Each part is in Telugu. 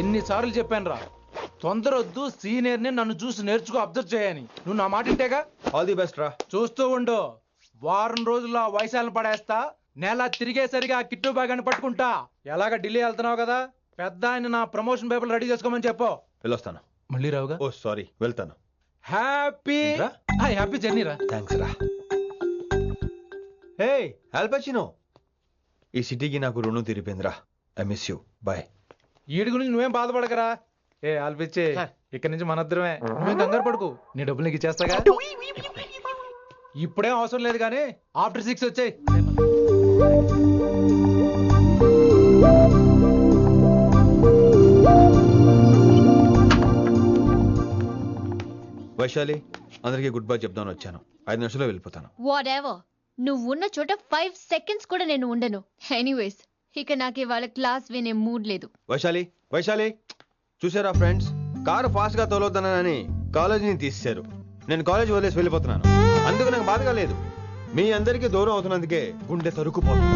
ఎన్నిసార్లు చెప్పాను రా, తొందరొద్దు, సీనియర్ ని నన్ను చూసి నేర్చుకో, అబ్జర్వ్ చేయని. నువ్వు నా మాట ఇంటేగా. ఆల్ ది బెస్ట్ రా. చూస్తూ ఉండు, వారం రోజుల్లో వయసాలను పడేస్తా. నెల తిరిగేసరిగా కిట్టు బాగాని పట్టుకుంటా. ఎలాగ ఢిల్లీ వెళ్తున్నావు కదా, పెద్ద ఆయన నా ప్రమోషన్ పేపర్లు రెడీ చేసుకోమని చెప్పు. వెళ్ళొస్తాను. మళ్ళీ రావుగా? ఓ సారీ, వెళ్తాను. హ్యాపీ హ్యాపీ జర్నీ రా. థ్యాంక్స్ రా. హే ఆల్పచినో, ఈ సిటీకి నాకు రుణం తీరిపోయిందిరా. I miss you. బాయ్. వీడి గురించి నువ్వేం బాధపడకరా. ఏ ఆల్పిచ్చే, ఇక్కడి నుంచి మనద్దరమే. నువ్వేం కంగారు పడుకు, నీ డబ్బులు నీకు ఇచ్చేస్తాగా. ఇప్పుడేం అవసరం లేదు కానీ ఆఫ్టర్ 6 వచ్చాయి. వైశాలి, అందరికీ గుడ్ బై చెప్దామని వచ్చాను. 5 నిమిషాల్లో వెళ్ళిపోతాను. వాట్ ఎవర్, నువ్వు ఉన్న చోట 5 seconds కూడా నేను ఉండను. ఎనీవేస్, ఇక నాకు ఇవాళ క్లాస్ వినే మూడ్ లేదు. వైశాలి, వైశాలి, చూసారా ఫ్రెండ్స్, కారు ఫాస్ట్ గా తోలొద్దనని కాలేజీని తీసేశారు. నేను కాలేజ్ వదిలేసి వెళ్ళిపోతున్నాను. అందుకు నాకు బాధగా లేదు. మీ అందరికీ దూరం అవుతున్నందుకే గుండె తరుక్కుపోతుంది.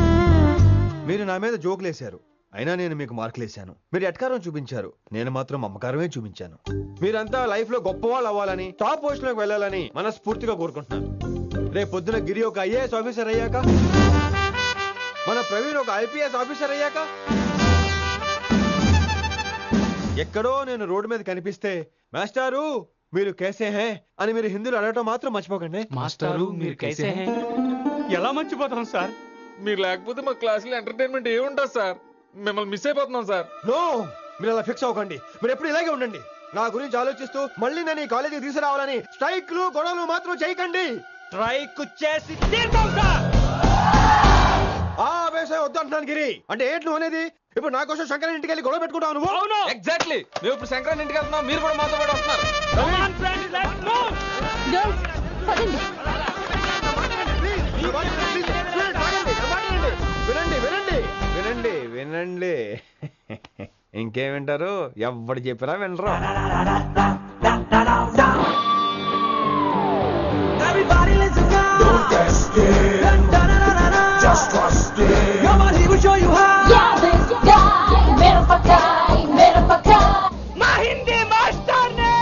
మీరు నా మీద జోకులేశారు, అయినా నేను మీకు మార్కులేశాను. మీరు ఎట్కారం చూపించారు, నేను మాత్రం అమ్మకారమే చూపించాను. మీరంతా లైఫ్ లో గొప్పవాళ్ళు అవ్వాలని, టాప్ పొజిషన్ లోకి వెళ్ళాలని మనస్ఫూర్తిగా కోరుకుంటున్నాను. రేపు పొద్దున గిరి ఒక IAS ఆఫీసర్ అయ్యాక, మన ప్రవీణ్ ఒక IPS ఆఫీసర్ అయ్యాక, ఎక్కడో నేను రోడ్డు మీద కనిపిస్తే మాస్టారు మీరు కేసే హే అని మీరు హిందీలో అడగటం మాత్రం మర్చిపోకండి. మాస్టారు మీరు కైసే హై? ఎలా మర్చిపోతాం సార్? మీరు లేకపోతే మా క్లాసులో ఎంటర్టైన్మెంట్ ఏముంటుంది సార్? మిమ్మల్ని మిస్ అయిపోతున్నాం సార్. నో, మీరు అలా ఫిక్స్ అవ్వకండి. మీరు ఎప్పుడు ఇలాగే ఉండండి. నా గురించి ఆలోచిస్తూ మళ్ళీ నేను ఈ కాలేజీకి తీసుకురావాలని స్ట్రైక్లు గొడవలు మాత్రం చేయకండి. స్ట్రైక్ చేసి తీర్థం సార్. ఆ వ్యవసాయం వద్దంటున్నాను గిరి. అంటే ఏంటి నువ్వు అనేది? ఇప్పుడు నా కోసం శంకరన్ ఇంటికి వెళ్ళి గొడవ పెట్టుకుంటావు నువ్వు? అవును, ఎగ్జాక్ట్లీ. మేము ఇప్పుడు శంకరన్ ఇంటికి వెళ్తున్నాం, మీరు కూడా మాతో పాటు వస్తున్నారు. గర్ల్స్, పదండి. వినండి వినండి వినండి వినండి. ఇంకేం వింటారు? ఎవడు చెప్పినా వినరు. Everybody listen now. Don't get scared. Just trust it. Come on, he will show you how. My Hindi master ne.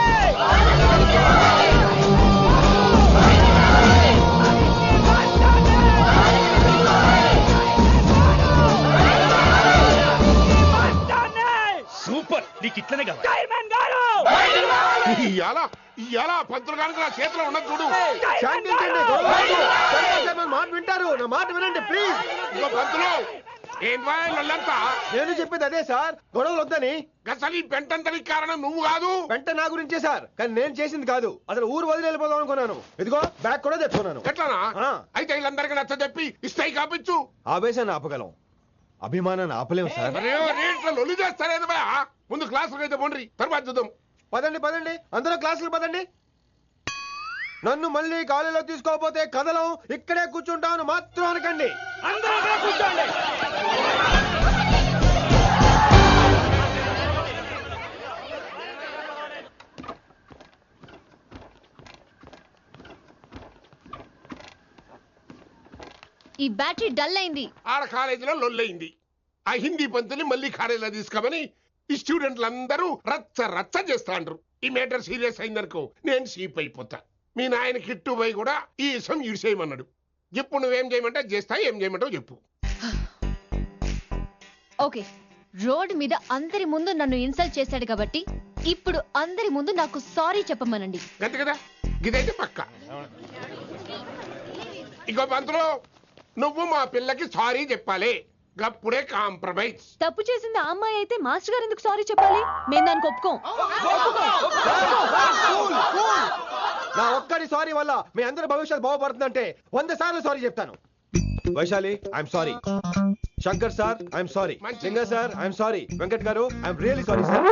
Super, నీకు ఇట్లనే కావాలి. Chairman garu. ఇయాల పంతులు గారికి నా చేతిలో ఉన్నది చూడు. శాంతించండి, గొడవ వద్దు. మాట వింటారు, నా మాట వినండి ప్లీజ్. ఇగో పంతులు, ఏం వాళ్ళంతా నేను చెప్పేది అదే సార్, గొడవలు వద్దని. అసలు ఈ పెంటంతనికి కారణం నువ్వు కాదు. వెంట నా గురించే సార్, కానీ నేను చేసింది కాదు. అసలు ఊరు వదిలి వెళ్ళిపోదాం అనుకున్నాను. ఇదిగో బ్యాగ్ కూడా తెచ్చుకున్నాను. ఎట్లానా? ఆ. అయితే వీళ్ళందరికీ నచ్చ చెప్పి ఇస్తాయి కాపించు. ఆవేశాన్ని ఆపగలం, అభిమానాన్ని ఆపలేము సార్. రేట్ల లొల్లి చేస్తారేది బా. ముందు క్లాసులకు అయితే పోండి, తర్వాత చూద్దాం. పదండి పదండి, అందరూ క్లాసులు పదండి. నన్ను మళ్ళీ కాలేజీలో తీసుకోకపోతే కదలం, ఇక్కడే కూర్చుంటాను మాత్రం అనకండి. అందరూ అక్కడ కూర్చోండి. ఈ బ్యాటరీ డల్ అయింది. ఆడ కాలేజీలో లొల్లయింది. ఆ హిందీ పంతుని మళ్ళీ కాలేజీలో తీసుకోమని ఈ స్టూడెంట్లందరూ రచ్చ రచ్చ చేస్తాండ్రు. ఈ మేటర్ సీరియస్ అయిందనుకో నేను సీప్ అయిపోతా. మీ నాయన కిట్టు పోయి కూడా ఈ విషయం ఇడిసేయమన్నాడు. ఇప్పుడు నువ్వేం చేయమంటే చేస్తా, ఏం చేయమంటావు చెప్పు. ఓకే, రోడ్ మీద అందరి ముందు నన్ను ఇన్సల్ట్ చేశాడు కాబట్టి ఇప్పుడు అందరి ముందు నాకు సారీ చెప్పమనండి. గంతే కదా, గిదైతే పక్క. ఇంకో పంతులు, నువ్వు మా పిల్లకి సారీ చెప్పాలి. గప్పుడే కాంప్రమైజ్. తప్పు చేసింది ఆ అమ్మాయి అయితే మాస్టర్ గారు ఎందుకు సారీ చెప్పాలి? మేము దానికి ఒప్పుకోం. నా ఒక్కడి సారీ వల్ల మీ అందరి భవిష్యత్తు బాగుపడుతుందంటే 100 సార్లు సారీ చెప్తాను. Vaishali, I'm sorry. Shankar sir, I'm sorry. Singer sir, I'm sorry. Venkat గారు, ఐఎమ్ రియల్లీ సారీ సార్.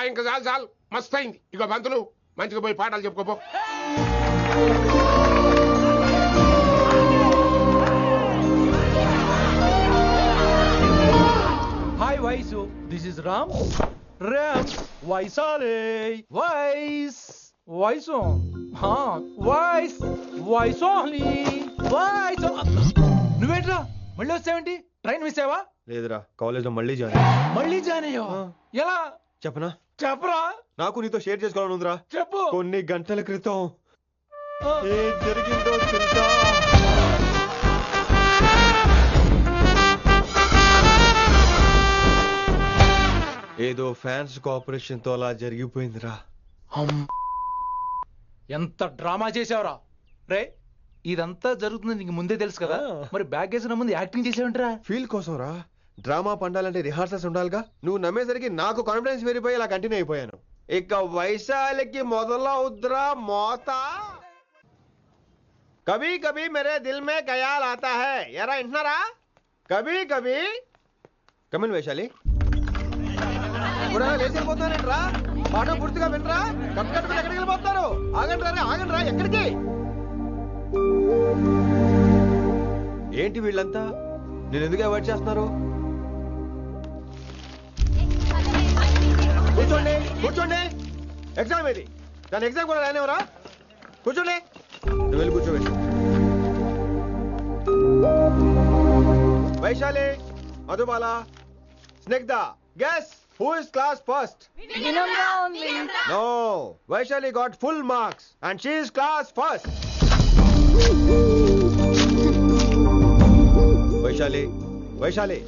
ఇంకా చాలు చాలు, మస్త్ అయింది. ఇగో పంతులు, మంచిగా పోయి పాఠాలు చెప్పుకోపో. Hi Vaisu, this is Ram. Ram వైసాలే. వైస్ వైసు, వైస్ వైసోహ్లీ వైస్. నువ్వేంట్రా మళ్ళీ వచ్చావేంటి? ట్రైన్ మిస్ అయ్యావా? లేదురా కాలేజ్ లో మళ్ళీ జాయిన్ అయ్యా. మళ్ళీ జాయిన్ అయ్యావా? ఎలా చెప్పనా? చెప్పరా? నాకు నీతో షేర్ చేసుకోవాలని ఉందిరా. చెప్పు. కొన్ని గంటల క్రితం ఏం జరిగిందో తెలుసా? ఏదో ఫ్యాన్స్ కోఆపరేషన్ తో అలా జరిగిపోయిందిరా. ఎంత డ్రామా చేసావురా రే. ఇదంతా జరుగుతుంది నీకు ముందే తెలుసు కదా, మరి బ్యాగ్ వేసిన ముందు యాక్టింగ్ చేసావంటరా? ఫీల్ కోసం రా. డ్రామా పండాలంటే రిహార్సల్స్ ఉండాలిగా. నువ్వు నమ్మేసరికి నాకు కాన్ఫిడెన్స్ పెరిగిపోయి ఇలా కంటిన్యూ అయిపోయాను. ఇక వైశాలికి మొదలవుద్రా మోత. కభీ కభీ మేరే దిల్ మే ఖయాల్ ఆతా హై. ఎరా వింటున్నారా? కభీ కభీ. కమిన్ వైశాలి. లేచిపోతానంట్రా. పాఠం పూర్తిగా వినరా? కట్టుకట్టుకుని ఎక్కడికి వెళ్ళిపోతారు? ఆగండి రా, ఆగండి రా. ఎక్కడికి? ఏంటి వీళ్ళంతా నేను ఎందుకు అవాయిడ్ చేస్తున్నారు? కూర్చోండి కూర్చోండి. ఎగ్జామ్ ఏది? దాని ఎగ్జామ్ కూడా రానివరా? కూర్చోండి. నువ్వు వెళ్ళి కూర్చోవేసి. Vaishali, Madhubala, Snigdha, guess who is class first? No, Vaishali got full marks and she is class first. Vaishali, Vaishali.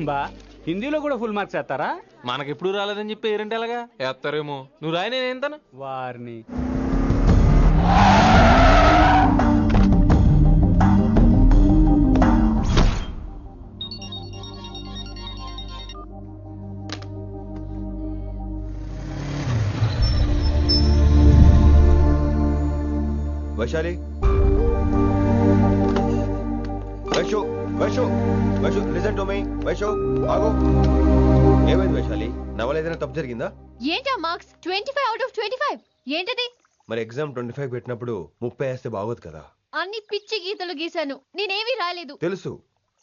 బా హిందీలో కూడా ఫుల్ మార్క్స్ వేస్తారా? మనకెప్పుడు రాలేదని చెప్పి ఏరంటే ఎలాగా వేస్తారేమో. నువ్వు రాయి, నేను ఏంతను వారిని Vaishali, Vaishu, Vaishu, Vaishu, listen to me. Vaishu ఆగు. ఏమైంది వైశాలి? నవల ఏదైనా తప్పు జరిగిందా? ఏంటా మార్క్స్ 25 out of 25? ఏంటది? మరి ఎగ్జామ్ 25 పెట్టినప్పుడు 30 వేస్తే బాగోదు కదా. అన్ని పిచ్చి గీతలు గీశాను, నేనేమీ రాలేదు. తెలుసు,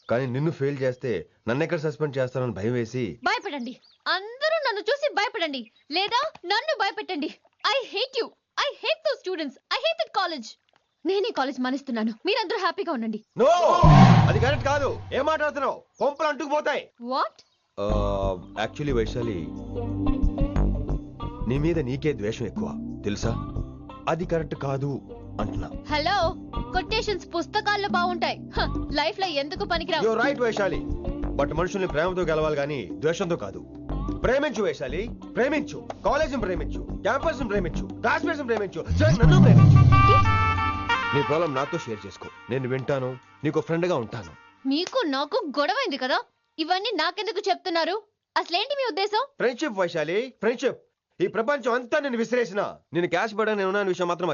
కానీ నిన్ను ఫెయిల్ చేస్తే నన్ను ఎక్కడ సస్పెండ్ చేస్తానని భయం వేసి. భయపడండి, అందరూ నన్ను చూసి భయపడండి, లేదా నన్ను భయపెట్టండి. I hate you, I hate those students, I hate that college. నేనే కాలేజ్ మానేస్తున్నాను, మీరందరూ హ్యాపీగా ఉండండి. నో, అది కరెక్ట్ కాదు. ఏం మాట్లాడుతున్నావు? కొంపలు అంటుకుపోతాయి. వాట్? యాక్చువల్లీ వైశాలి, నీ మీద నీకే ద్వేషం ఎక్కువ తెలుసా? అది కరెక్ట్ కాదు అంటున్నా. హలో, కొటేషన్స్ పుస్తకాల్లో బాగుంటాయి, లైఫ్ లో ఎందుకు పనికిరావు. యు రైట్ వైశాలి, బట్ మనుషుల్ని ప్రేమతో గెలవాలి గాని ద్వేషంతో కాదు. ప్రేమించు వైశాలి, ప్రేమించు. కాలేజీని ప్రేమించు, క్యాంపస్ ప్రేమించు, క్లాస్మేట్స్ ప్రేమించు, నన్ను ప్రేమించు. నీ ప్రాబ్లం నాతో షేర్ చేసుకో, నేను వింటాను, నీకు ఫ్రెండ్ గా ఉంటాను. మీకు నాకు గొడవైంది కదా, ఇవన్నీ నాకెందుకు చెప్తున్నారు? అసలేంటి మీ ఉద్దేశం? Friendship Vaishali, friendship. ఈ ప్రపంచం అంతా నేను విసిరేసిన నేను క్యాష్ పడని ఉన్న విషయం మాత్రం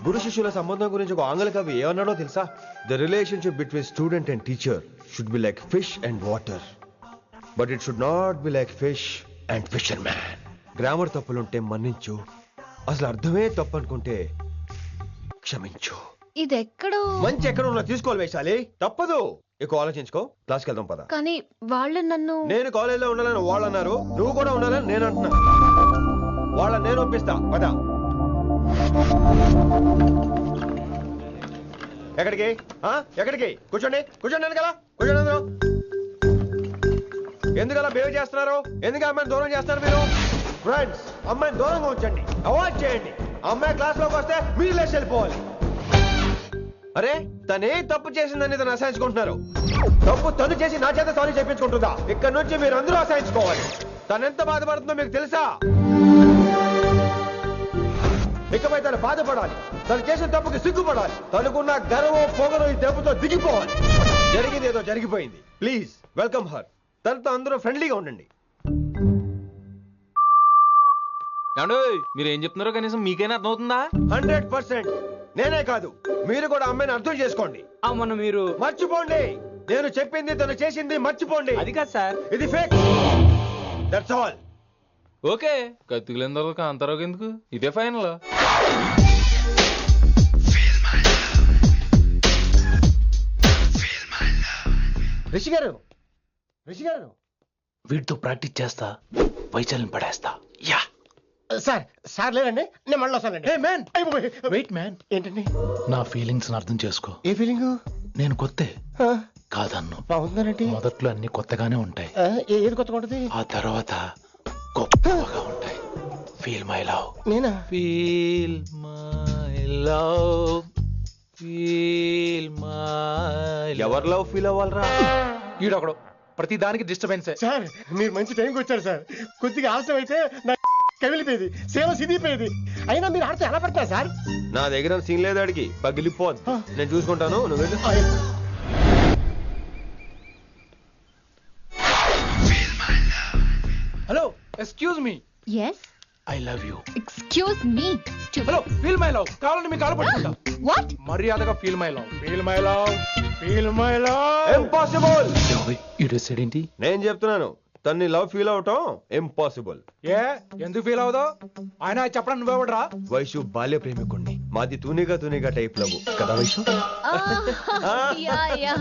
గురు శిష్యుల సంబంధం గురించి ఒక ఆంగ్ల కవి ఏమన్నాడో తెలుసా? The relationship between student and teacher should be like fish and water, but it should not be like fish and fisherman. Grammar తప్పులుంటే మన్నించు, అసలు అర్థమే తప్పు అనుకుంటే క్షమించు. ఇది ఎక్కడో మంచి ఎక్కడ ఉన్నా తీసుకోవాలి వైశాలి, తప్పదు. ఎక్కువ ఆలోచించుకో, క్లాస్కి వెళ్దాం పద. కానీ వాళ్ళు నన్ను నేను కాలేజీలో ఉండాలని వాళ్ళు అన్నారు, నువ్వు కూడా ఉండాలని నేను అంటున్నా. వాళ్ళని నేను ఒప్పిస్తా, పద. ఎక్కడికి? ఎక్కడికి? కూర్చోండి, కూర్చోండి కదా, కూర్చోండి అందరూ. ఎందుకు అలా బిహేవ్ చేస్తున్నారు? ఎందుకు అమ్మాయిని దూరం చేస్తారు మీరు? ఫ్రెండ్స్, అమ్మాయిని దూరంగా ఉంచండి, అవాయిడ్ చేయండి. అమ్మాయి క్లాస్ లోకి వస్తే మీరు లేచి వెళ్ళిపోవాలి. అరే, తనే తప్పు చేసిందని తను అసహించుకుంటున్నారు. తప్పు తను చేసి నా చేత సారీ చెప్పించుకుంటుందా? ఇక్కడ నుంచి మీరు అందరూ అసహించుకోవాలి. తనెంత బాధపడుతుందో మీకు తెలుసా? ఇకపై తను బాధపడాలి, తను చేసిన తప్పుకి సిగ్గుపడాలి. తనకున్న గర్వం పొగరు ఈ దెబ్బతో దిగిపోవాలి. జరిగింది ఏదో జరిగిపోయింది. Please welcome her. తనతో అందరూ ఫ్రెండ్లీగా ఉండండి. మీరు ఏం చెప్తున్నారో కనీసం మీకైనా అర్థమవుతుందా? 100%. నేనే కాదు, మీరు కూడా అమ్మాయిని అర్థం చేసుకోండి. మొన్న మీరు మర్చిపోండి, నేను చెప్పింది తను చేసింది మర్చిపోండి. అది కాదు సార్, ఇది ఫేక్. That's all. ఓకే, కత్తిలేని తర్వాత అంతరావు ఎందుకు? ఇదే ఫైనల్. రిషి గారు, రిషి గారు, వీటితో ప్రాక్టీస్ చేస్తా, వైశాలిని పడేస్తా. యా సార్, సార్ లేదండి, నేను మళ్ళీ వస్తానండి. Wait man. ఏంటండి? నా ఫీలింగ్స్ అర్థం చేసుకో. ఏ ఫీలింగ్? నేను కొత్తే కాదన్ను. బాగుందండి. మొదట్లో అన్ని కొత్తగానే ఉంటాయి, ఏది కొత్తగా ఉంటుంది? ఆ తర్వాత గొప్పగా ఉంటాయి. ఫీల్ మై లవ్, నేనా? Feel my love, feel my ఎవరి లవ్ ఫీల్ అవ్వాలరా? ఈడొకడు ప్రతి దానికి డిస్టర్బెన్సే. సార్ మీరు మంచి టైంకి వచ్చారు సార్. కొద్దిగా ఆలస్యం అయితే నా కమిలిపోయేది, సేవ సిదిపోయేది. అయినా మీరు ఆడితే ఎలా పడతారు సార్? నా దగ్గర సీన్ లేదు, అడిగి పగిలిపోద్ది. నేను చూసుకుంటాను, నువ్వు వెళ్ళు. Hello, excuse me. Yes, I love you. Excuse me. Hello, feel my love. కావాలని మీకు కాలు పట్టుకుంటా. వాట్? మర్యాదగా feel my love, feel my love, feel my love. Impossible. ఇటు సైడ్ ఏంటి? నేను చెప్తున్నాను, తన్ని లవ్ ఫీల్ అవటం ఇంపాసిబుల్. ఏ ఎందుకు ఫీల్ అవుదో? ఆయన చెప్పడం నువ్వెవడరా? వైషు బాల్య ప్రేమికుణ్ణి, మాది తూనిగా టైప్ లవ్ కదా Vaishu? Yeah yeah,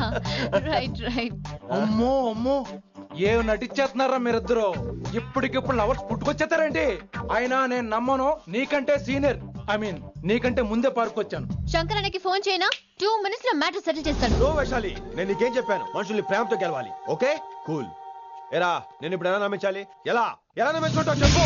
right right. అమ్మో అమ్మో, ఏం నటించేస్తున్నారా మీరిద్దరు? ఇప్పటికిప్పుడు లవర్స్ పుట్టుకొచ్చేస్తారేంటి? అయినా నేను నమ్మను. నీకంటే సీనియర్, ఐ మీన్ నీకంటే ముందే పార్కొచ్చాను. శంకరానికి ఫోన్ చేయనా? 2 minutes లో మ్యాటర్ సెటిల్ చేస్తాను. నో వైశాలి, నేను నీకేం చెప్పాను? మనుషుల్ని ప్రేమతో గెలవాలి. Okay cool. ఎరా నేను ఇప్పుడు ఎలా నమ్మించాలి? ఎలా ఎలా నమ్మించుకుంటావు చెప్పు.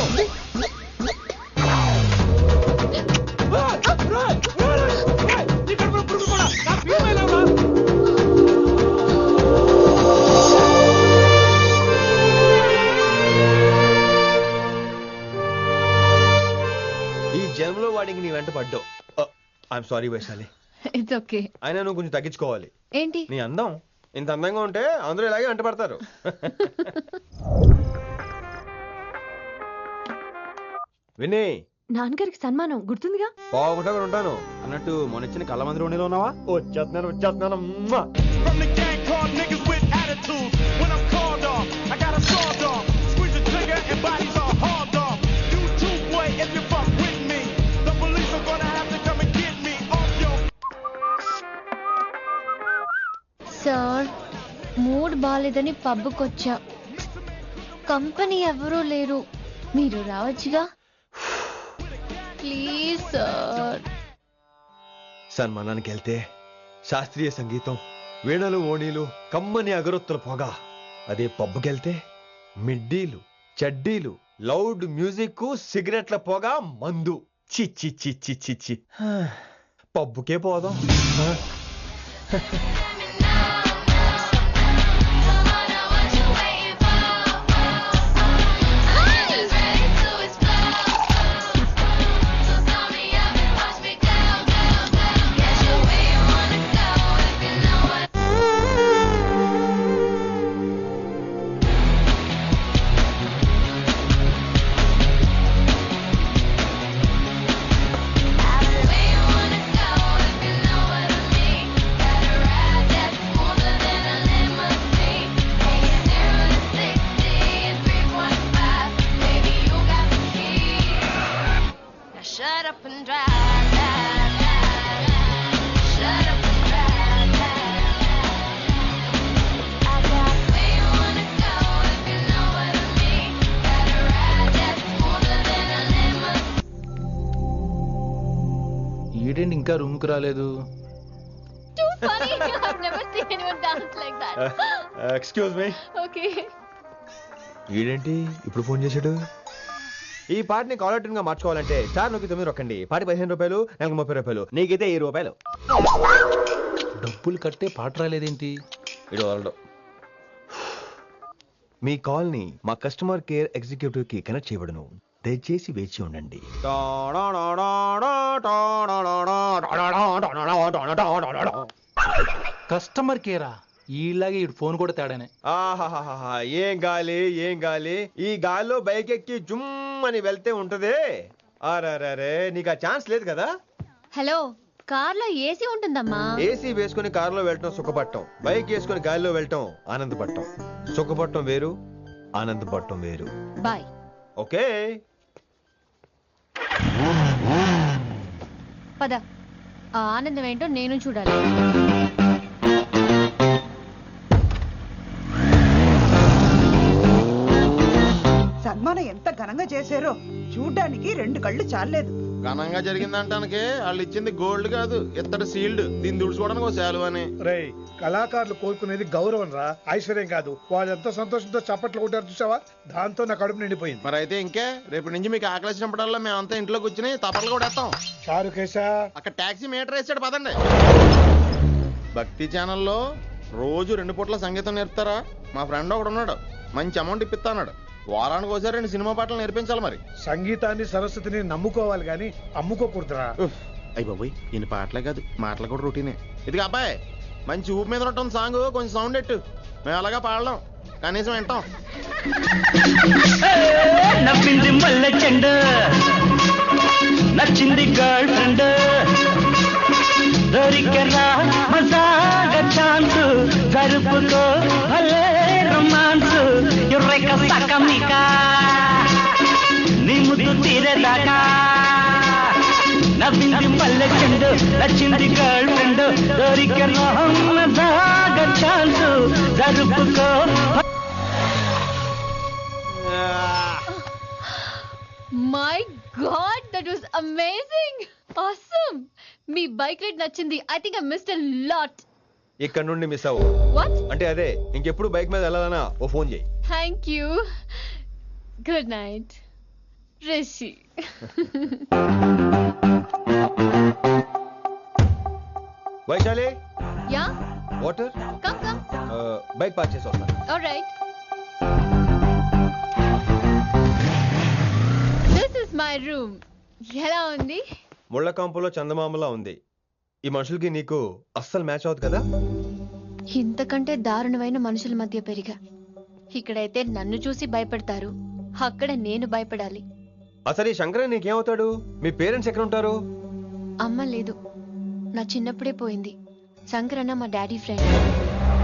ఈ జన్మలో వాడికి నీ వెంట పడ్డావు. I'm sorry Vaishali. It's okay. అయినా నువ్వు కొంచెం తగ్గించుకోవాలి. ఏంటి? నీ అందం ఇంత అందంగా ఉంటే అందరూ ఇలాగే వెంట పడతారు. విని నాన్నగారికి సన్మానం గుర్తుందిగా? బాగుంటా ఉంటాను అన్నట్టు మొన్న ఇచ్చిన కళ్ళ మందిరం ఉండేలో ఉన్నావా? వచ్చేస్తున్నాను. మ్మా. From the gang called niggas with attitude. When I'm called off, I got a sawed off. Squeeze the trigger and bodies are hauled off. You too, boy, if you fuck with me. The police are gonna have to come and get me off your. Sir, mood బాలేదని పబ్కొచ్చా. కంపెనీ ఎవరూ లేరు, మీరు రావచ్చుగా. Please sir. సన్మానానికి వెళ్తే శాస్త్రీయ సంగీతం, వీణలు, ఓణీలు, కమ్మని అగరొత్తుల పొగ. అదే పబ్బుకెళ్తే మిడ్డీలు, చడ్డీలు, లౌడ్ మ్యూజిక్, సిగరెట్ల పొగ, మందు. చిచ్చి చిచ్చి చిచ్చి. పబ్బుకే పోదాం. Shut up and drive, drive, drive, drive. Shut up and drive, drive, drive. I got where you wanna go if you know what I mean. Got a ride that's smoother than a limousine. ఈడేంటి ఇంకా రూమ్ కు రాలేదు? Too funny. I've never seen anyone dance like that. Excuse me. Okay. ఈడేంటి ఇప్పుడు ఫోన్ చేశాడు? ఈ పాటని కాలర్ ట్యూన్ గా మార్చుకోవాలంటే స్టార్ నొక్కి 9 రొక్కండి. పాటి 15 రూపాయలు, నెలకు 30 రూపాయలు, నీకైతే 10 రూపాయలు. డబ్బులు కట్టే పాట రాలేదేంటి? ఇడు వదలడు. మీ కాల్ ని మా కస్టమర్ కేర్ ఎగ్జిక్యూటివ్ కి కనెక్ట్ చేయబడును. దయచేసి వేచి ఉండండి. కస్టమర్ కేరా? ఈలాగే ఇటు ఫోన్ కూడా తేడానే. ఆహాహాహా, ఏం గాలి. ఈ గాలిలో బైక్ ఎక్కి జుమ్ అని వెళ్తే ఉంటదే. అరే నీకు ఆ ఛాన్స్ లేదు కదా. హలో, కార్లో ఏసీ ఉంటుందమ్మా. ఏసీ వేసుకుని కారులో వెళ్ళటం సుఖపట్టం, బైక్ వేసుకుని గాలిలో వెళ్ళటం ఆనందపట్టం. సుఖపట్టం వేరు, ఆనందపట్టం వేరు. బాయ్. ఓకే పద, ఆ ఆనందం ఏంటో నేను చూడాలి. సన్మానం ఎంత ఘనంగా చేశారో చూడ్డానికి 2 కళ్ళు చాలలేదు. ఘనంగా జరిగిందంటానికి వాళ్ళు ఇచ్చింది గోల్డ్ కాదు ఇత్తడి సీల్డ్. దీన్ని దుడుచుకోవడానికి ఒక శాలువ అని. రేయ్, కళాకారులు కోరుకునేది గౌరవం రా, ఐశ్వర్యం కాదు. వాళ్ళు ఎంతో సంతోషంతో చప్పట్లు కొట్టారు చూసావా, దాంతో నా కడుపు నిండిపోయింది. మరి అయితే ఇంకే రేపటి నుంచి మీకు ఆకలిసినప్పుడల్లా మేమంతా ఇంట్లో కూర్చుని తపలు కూడా వేస్తాం. చారుకేశా, అక్కడ టాక్సీ మీటర్ వేసాడు పదండి. భక్తి ఛానల్లో రోజు 2 పూట్ల సంగీతం నేర్పుతారా? మా ఫ్రెండ్ ఒకడు ఉన్నాడు, మంచి అమౌంట్ ఇప్పిస్తా అన్నాడు. వారానికి ఒకసారి 2 సినిమా పాటలు నేర్పించాలి. మరి సంగీతాన్ని సరస్వతిని నమ్ముకోవాలి గాని అమ్ముకోకూడదురా. అయ్యి బాబోయ్, ఈయన పాటలే కాదు మాటలు కూడా రొటీనే. ఇదిగా అబ్బాయి, మంచి ఊపు మీద ఉంటుంది సాంగ్, కొంచెం సౌండ్ ఎట్టు. మేము అలాగా పాడలేం, కనీసం వింటాం. నవ్వింది మల్లె చెండు, నచ్చింది గర్ల్ ఫ్రెండ్, దొరికరా మజాగ ఛాన్స్, జరుపుకో భలే రొమాన్స్, యుర్రెక సకమిక నీ ముద్దు తీరేదాకా. నవ్వింది మల్లె చెండు, నచ్చింది గర్ల్ ఫ్రెండ్, దొరికరా మజాగ ఛాన్స్, జరుపుకో. My God, that was amazing! Awesome! మీ బైక్ రైడ్ నచ్చింది. I think I missed a lot. ఇక్కడ నుండి మిస్ అవ్వు. What? అంటే అదే, ఇంకెప్పుడు బైక్ మీద వెళ్ళాలన్నా ఓ ఫోన్ చేయి. Thank you. Good night. Rishi. Vaishali, Yeah? Water. Come. Bike park చేసి వస్తాను. All right. This is my room. ఎలా ఉంది? ముళ్ళ కాంపులో చందమామలా ఉంది. ఈ మనుషులకి నీకు అస్సలు మ్యాచ్ అవుతుంది కదా. ఇంతకంటే దారుణమైన మనుషుల మధ్య పెరిగా. ఇక్కడైతే నన్ను చూసి భయపడతారు, అక్కడ నేను భయపడాలి. అసలు ఈ శంకరన్ నీకేమవుతాడు? మీ పేరెంట్స్ ఎక్కడ ఉంటారు? అమ్మ లేదు, నా చిన్నప్పుడే పోయింది. శంకరన్న మా డాడీ ఫ్రెండ్.